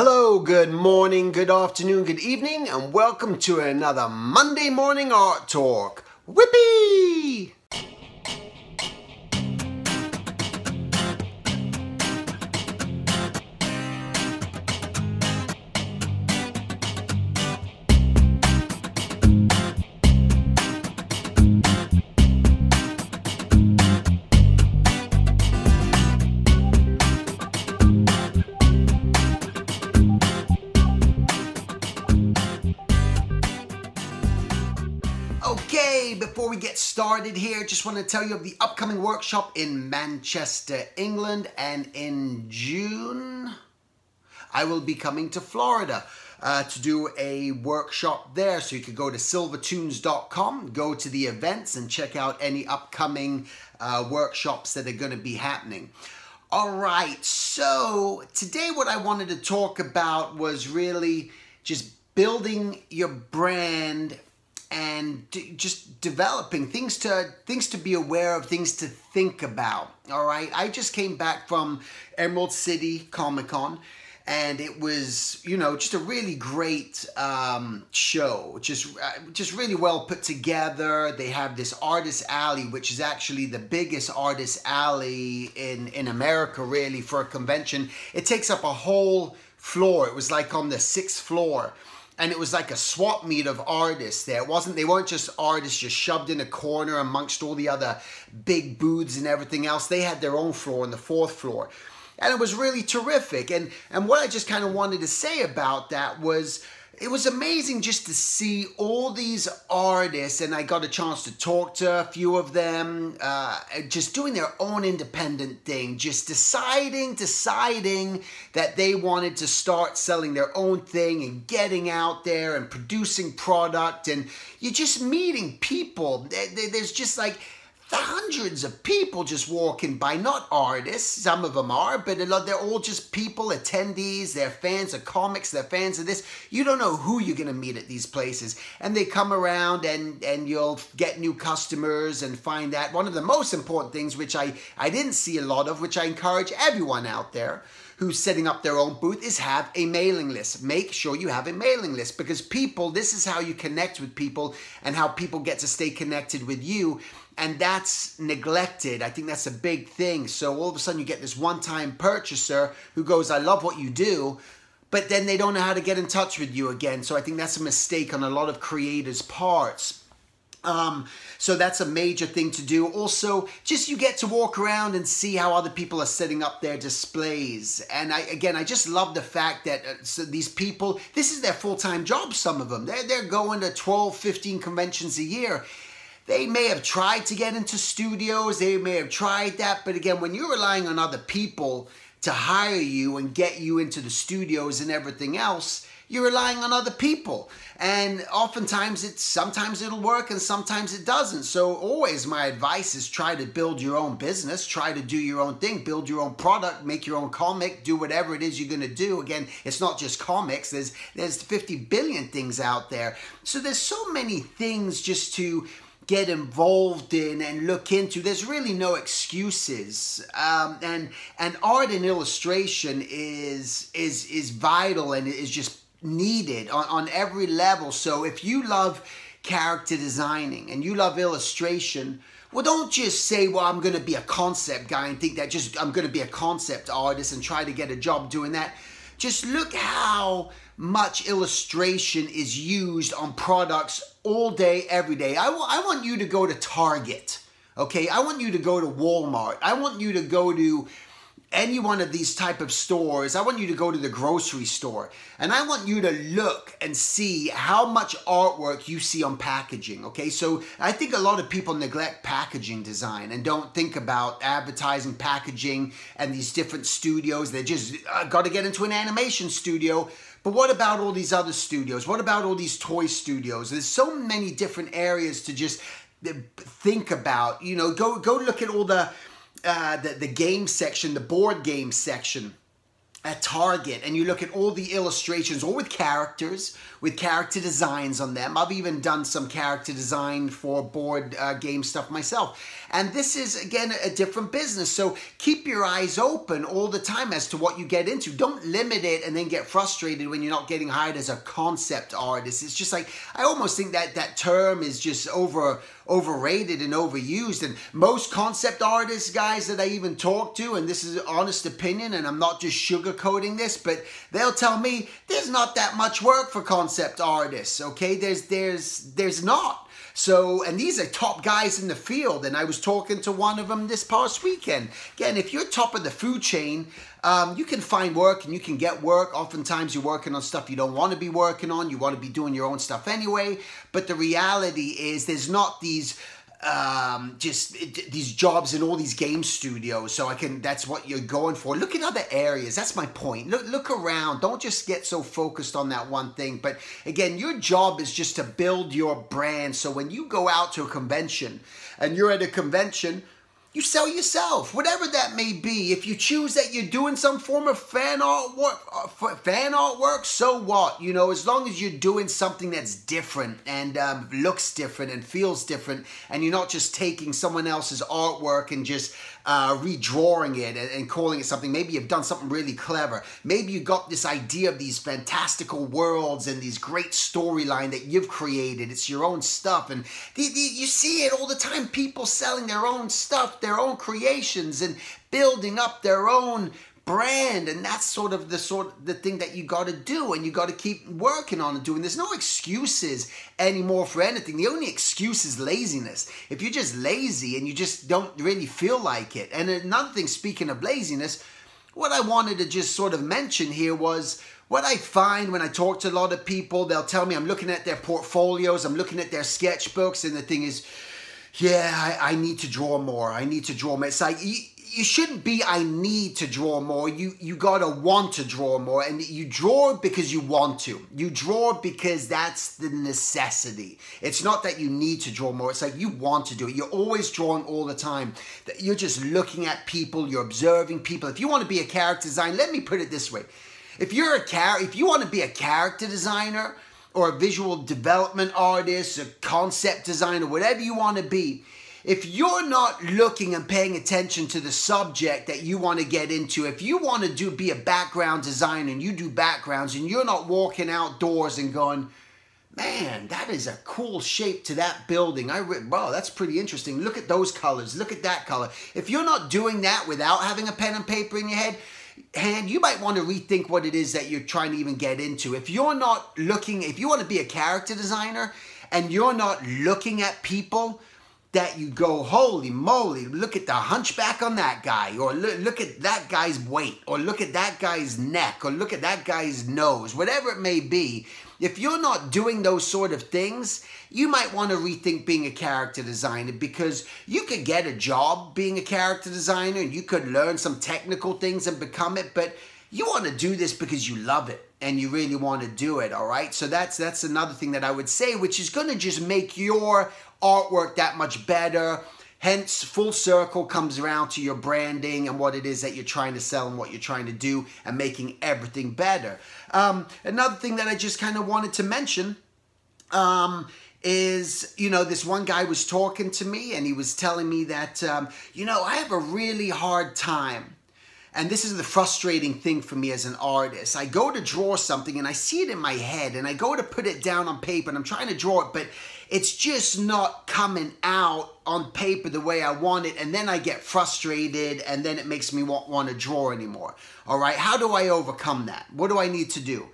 Hello, good morning, good afternoon, good evening, and welcome to another Monday morning art talk. Whippy! Okay, before we get started here, just want to tell you of the upcoming workshop in Manchester, England, and in June, I will be coming to Florida to do a workshop there. So you could go to silvertunes.com, go to the events, and check out any upcoming workshops that are going to be happening. All right, so today what I wanted to talk about was really just building your brand and just developing things to be aware of, things to think about. All right, I just came back from Emerald City Comic-Con, and it was, you know, just a really great show. Just really well put together. They have this artist alley, which is actually the biggest artist alley in America, really, for a convention. It takes up a whole floor. It was like on the 6th floor. And it was like a swap meet of artists there. They weren't just artists just shoved in a corner amongst all the other big booths and everything else. They had their own floor on the 4th floor. And it was really terrific. And what I just kind of wanted to say about that was, it was amazing just to see all these artists, and I got a chance to talk to a few of them, just doing their own independent thing, just deciding that they wanted to start selling their own thing and getting out there and producing product. And you're just meeting people. There's just like hundreds of people just walking by, not artists, some of them are, but they're all just people, attendees, they're fans of comics, they're fans of this. You don't know who you're going to meet at these places. And they come around and you'll get new customers and find that. One of the most important things, which I didn't see a lot of, which I encourage everyone out there who's setting up their own booth, is have a mailing list. Make sure you have a mailing list, because people, this is how you connect with people and how people get to stay connected with you. And that's neglected. I think that's a big thing. So all of a sudden you get this one-time purchaser who goes, I love what you do, but then they don't know how to get in touch with you again. So I think that's a mistake on a lot of creators' parts. So that's a major thing to do. Also, just you get to walk around and see how other people are setting up their displays. And I just love the fact that so these people, this is their full-time job, some of them. They're going to 12, 15 conventions a year. They may have tried to get into studios, they may have tried that, but again, when you're relying on other people to hire you and get you into the studios and everything else, you're relying on other people. And oftentimes, sometimes it'll work and sometimes it doesn't. So always my advice is try to build your own business, try to do your own thing, build your own product, make your own comic, do whatever it is you're gonna do. Again, it's not just comics, there's 50 billion things out there. So there's so many things just to get involved in and look into. There's really no excuses. And art and illustration is vital and is just needed on every level. So if you love character designing and you love illustration, well, don't just say, well, I'm going to be a concept guy and think that I'm going to be a concept artist and try to get a job doing that. Just look how much illustration is used on products all day, every day. I want you to go to Target, okay? I want you to go to Walmart. I want you to go to any one of these type of stores. I want you to go to the grocery store. And I want you to look and see how much artwork you see on packaging, okay? So I think a lot of people neglect packaging design and don't think about advertising, packaging, and these different studios. They just got to get into an animation studio. But what about all these other studios? What about all these toy studios? There's so many different areas to just think about. You know, go look at all the game section, the board game section. at Target and you look at all the illustrations, or with characters, with character designs on them. I've even done some character design for board game stuff myself. And this is, again, a different business. So keep your eyes open all the time as to what you get into. Don't limit it and then get frustrated when you're not getting hired as a concept artist. It's just like, I almost think that that term is just overrated and overused. And most concept artists, guys, that I even talk to, and this is an honest opinion, and I'm not just sugarcoating this, but they'll tell me there's not that much work for concept artists, okay? There's not. So, and these are top guys in the field, and I was talking to one of them this past weekend. Again, if you're top of the food chain, you can find work and you can get work. Oftentimes you're working on stuff you don't want to be working on. You want to be doing your own stuff anyway. But the reality is there's not these these jobs in all these game studios. So that's what you're going for. Look at other areas. That's my point. Look around. Don't just get so focused on that one thing. But again, your job is just to build your brand. So when you go out to a convention and you're at a convention, you sell yourself, whatever that may be. If you choose that you're doing some form of fan artwork, so what? You know, as long as you're doing something that's different and looks different and feels different, and you're not just taking someone else's artwork and just redrawing it and calling it something. Maybe you've done something really clever. Maybe you got this idea of these fantastical worlds and these great storyline that you've created. It's your own stuff, and you see it all the time. People selling their own stuff, their own creations, and building up their own brand. And that's sort of the thing that you got to do, and you got to keep working on and doing. There's no excuses anymore for anything. The only excuse is laziness. If you're just lazy and you just don't really feel like it. And another thing, speaking of laziness, what I wanted to just sort of mention here was what I find when I talk to a lot of people. They'll tell me, I'm looking at their portfolios, I'm looking at their sketchbooks, and the thing is, yeah, I need to draw more. I need to draw more. It's like, you shouldn't be, I need to draw more. You gotta want to draw more. And you draw because you want to. You draw because that's the necessity. It's not that you need to draw more. It's like you want to do it. You're always drawing all the time. You're just looking at people. You're observing people. If you want to be a character designer, let me put it this way. If you want to be a character designer, or a visual development artist, a concept designer, whatever you want to be, if you're not looking and paying attention to the subject that you want to get into, if you want to be a background designer and you do backgrounds and you're not walking outdoors and going, man, that is a cool shape to that building. Wow, that's pretty interesting. Look at those colors. Look at that color. If you're not doing that without having a pen and paper in your head, you might want to rethink what it is that you're trying to even get into. If you're not looking, if you want to be a character designer and you're not looking at people that you go, holy moly, look at the hunchback on that guy, or look at that guy's weight, or look at that guy's neck, or look at that guy's nose, whatever it may be. If you're not doing those sort of things, you might want to rethink being a character designer, because you could get a job being a character designer and you could learn some technical things and become it, but you want to do this because you love it and you really want to do it, all right? So that's another thing that I would say, which is going to just make your artwork that much better. Hence, full circle comes around to your branding and what it is that you're trying to sell and what you're trying to do, and making everything better. Another thing that I just kind of wanted to mention is, you know, this one guy was talking to me and he was telling me that, you know, I have a really hard time. And this is the frustrating thing for me as an artist. I go to draw something and I see it in my head and I go to put it down on paper and I'm trying to draw it, but it's just not coming out on paper the way I want it. And then I get frustrated and then it makes me want to draw anymore. All right, how do I overcome that? What do I need to do?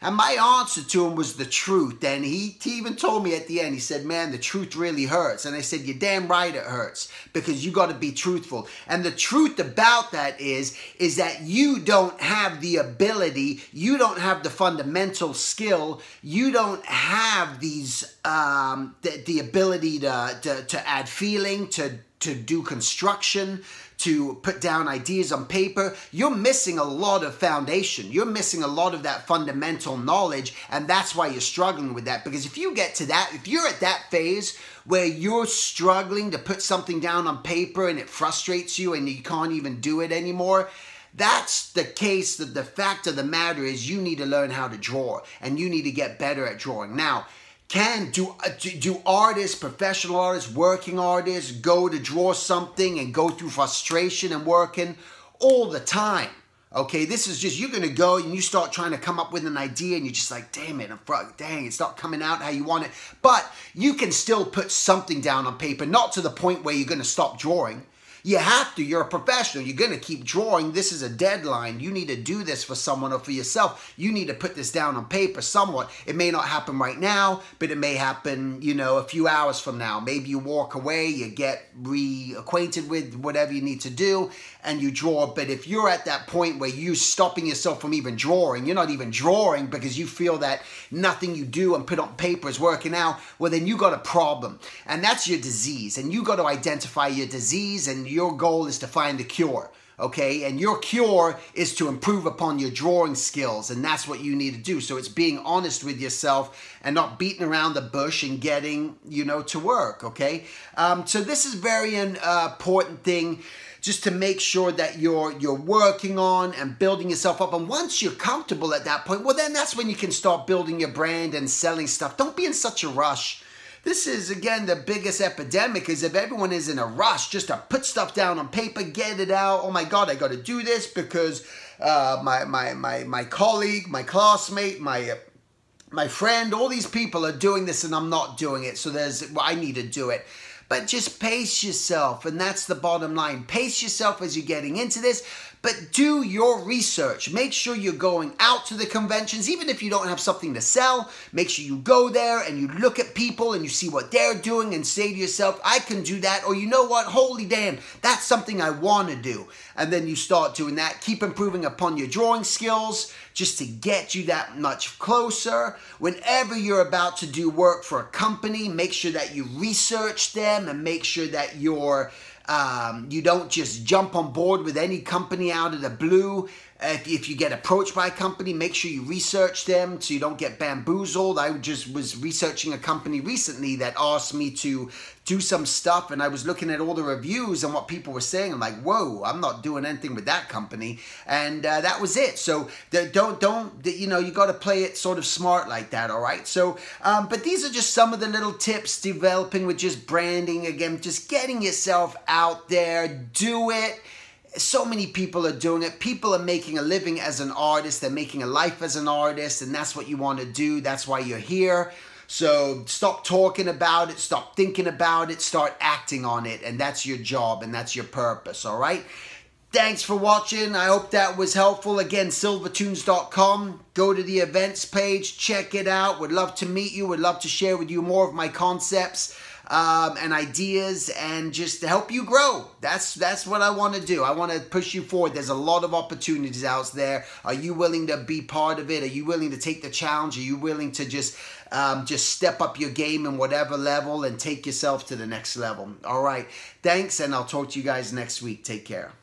And my answer to him was the truth. And he even told me at the end, he said, man, the truth really hurts. And I said, you're damn right it hurts, because you got to be truthful. And the truth about that is that you don't have the ability, you don't have the fundamental skill, you don't have these the ability to add feeling, to do construction, to put down ideas on paper. You're missing a lot of foundation. You're missing a lot of that fundamental knowledge, and that's why you're struggling with that. Because if you get to that, if you're at that phase where you're struggling to put something down on paper and it frustrates you and you can't even do it anymore, That's the case. The fact of the matter is you need to learn how to draw, and you need to get better at drawing. Now, do artists, professional artists, working artists go to draw something and go through frustration and working all the time? Okay, this is just, you're going to go and you start trying to come up with an idea and you're just like, damn it, dang, it's not coming out how you want it. But you can still put something down on paper, not to the point where you're going to stop drawing. You have to. You're a professional. You're going to keep drawing. This is a deadline. You need to do this for someone or for yourself. You need to put this down on paper somewhat. It may not happen right now, but it may happen, you know, a few hours from now. Maybe you walk away, you get reacquainted with whatever you need to do, and you draw. But if you're at that point where you're stopping yourself from even drawing, you're not even drawing because you feel that nothing you do and put on paper is working out, well, then you got a problem. And that's your disease. And you got to identify your disease, and your goal is to find the cure, okay? And your cure is to improve upon your drawing skills, and that's what you need to do. So it's being honest with yourself and not beating around the bush and getting, you know, to work, okay? So this is very important thing, just to make sure that you're working on and building yourself up. And once you're comfortable at that point, well, then that's when you can start building your brand and selling stuff. Don't be in such a rush. This is, again, the biggest epidemic, is if everyone is in a rush just to put stuff down on paper, get it out. Oh my God, I got to do this because my colleague, my classmate, my friend, all these people are doing this and I'm not doing it. So I need to do it. But just pace yourself, and that's the bottom line. Pace yourself as you're getting into this, but do your research. Make sure you're going out to the conventions, even if you don't have something to sell. Make sure you go there and you look at people and you see what they're doing and say to yourself, I can do that, or you know what, holy damn, that's something I want to do. And then you start doing that. Keep improving upon your drawing skills just to get you that much closer. Whenever you're about to do work for a company, make sure that you research them and make sure that you don't just jump on board with any company out of the blue. If you get approached by a company, make sure you research them so you don't get bamboozled. I just was researching a company recently that asked me to do some stuff, and I was looking at all the reviews and what people were saying. I'm like, whoa, I'm not doing anything with that company. And that was it. So you know, you got to play it sort of smart like that, all right? So, but these are just some of the little tips developing with just branding. Again, just getting yourself out there. Do it. So many people are doing it. People are making a living as an artist. They're making a life as an artist, and that's what you want to do. That's why you're here. So stop talking about it. Stop thinking about it. Start acting on it, and that's your job, and that's your purpose, all right? Thanks for watching. I hope that was helpful. Again, silvertoons.com. Go to the events page. Check it out. Would love to meet you. Would love to share with you more of my concepts and ideas, and just to help you grow. That's what I want to do. I want to push you forward. There's a lot of opportunities out there. Are you willing to be part of it? Are you willing to take the challenge? Are you willing to just step up your game in whatever level and take yourself to the next level? All right. Thanks, and I'll talk to you guys next week. Take care.